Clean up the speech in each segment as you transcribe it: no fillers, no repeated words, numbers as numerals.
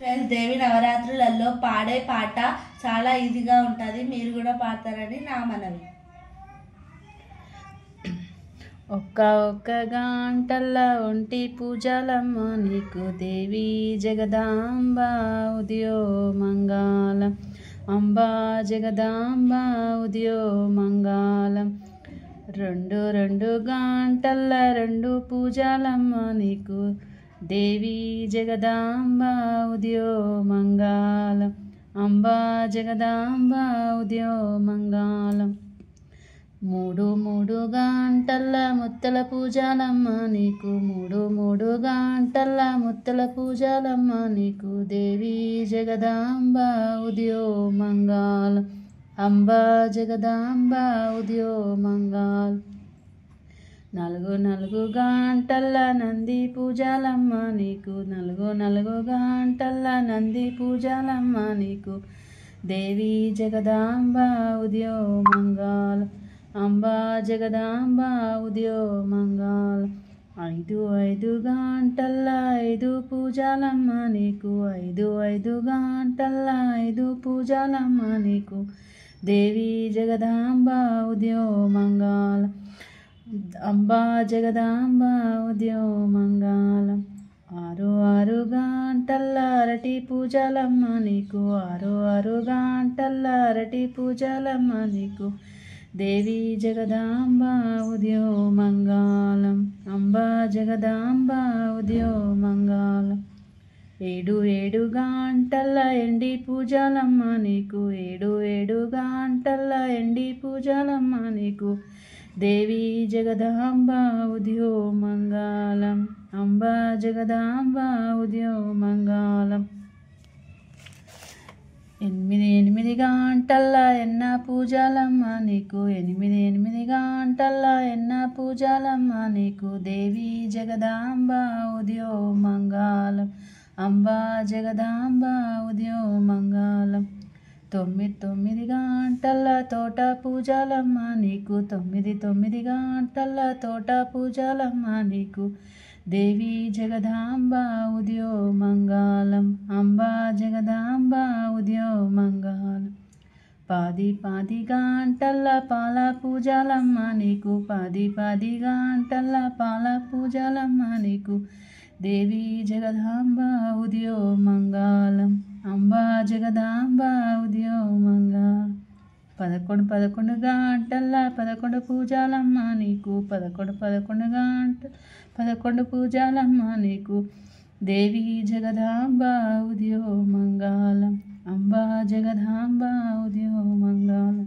Friends, దేవి నవరాత్రులలో పాడే పాట చాలా ఈజీగా ఉంటుంది. మీరు కూడా పాడతారని నా మనవి. ఒక్క గంటల్లో ఒంటి పూజలమ్మ నీకు దేవి జగదాంబ ఉదయో మంగళం. అంబా జగదాంబ ఉదయో మంగళం. రెండు గంటల రెండు పూజలమ్మ నీకు దేవి జగదాంబ ఉదయో మంగళం. అంబా జగదాంబ ఉదయో మంగళం. మూడు గంటల ముత్తల పూజలమ్మ నీకు మూడు గంటల ముత్తల పూజలమ్మ నీకు దేవి జగదాంబ ఉదయో మంగళం. అంబా జగదాంబ ఉదయో మంగళం. నాలుగు గంటల నంది పూజలమ్మ నీకు నాలుగు గంటల నంది పూజలమ్మ నీకు దేవి జగదాంబ ఉదయో మంగళం. అంబా జగదాంబ ఉదయో మంగళం. ఐదు గంటల ఐదు పూజలమ్మ నీకు ఐదు గంటల ఐదు పూజలమ్మ నీకు దేవి జగదాంబ ఉదయో మంగళం. అంబా జగదాంబ ఉదయో మంగళం. ఆరు గంటల అరటి పూజలమ్మ నీకు ఆరు గంటల అరటి పూజలమ్మ నీకు దేవి జగదాంబ ఉదయో మంగళం. అంబా జగదాంబ ఉదయో మంగళం. ఏడు గంటల ఎండి పూజలమ్మ నీకు ఏడు గంటల ఎండి పూజలమ్మ నీకు దేవి జగదాంబ ఉదయో మంగళం. అంబా జగదాంబ ఉదయో మంగళం. ఎనిమిది గంటల ఎన్న పూజలమ్మ నీకు ఎనిమిది గంటల ఎన్న పూజలమ్మ నీకు దేవి జగదాంబ ఉదయో మంగళం. అంబా జగదాంబ ఉదయో మంగళం. తొమ్మిది గంటల తోట పూజలమ్మ నీకు తొమ్మిది గంటల తోట పూజలమ్మ నీకు దేవి జగదాంబ ఉదయో మంగళం. అంబా జగదాంబ ఉదయో మంగళం. పది గంటల పాల పూజలమ్మ నీకు పది గంటల పాల పూజలమ్మ నీకు దేవి జగదాంబ ఉదయో మంగళం. అంబా జగదాంబ ఉదయో మంగళం. 11 గంటల 11 పూజలమ్మ నీకు 11 గంటల 11 పూజలమ్మ నీకు దేవి జగదాంబ ఉదయో మంగళం. అంబా జగదాంబ ఉదయో మంగళం.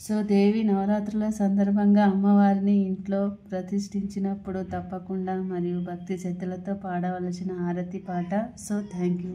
సో దేవి నవరాత్రుల సందర్భంగా అమ్మవారిని ఇంట్లో ప్రతిష్ఠించినప్పుడు తప్పకుండా మరియు భక్తి శ్రద్ధలతో పాడవలసిన హారతి పాట. So thank you.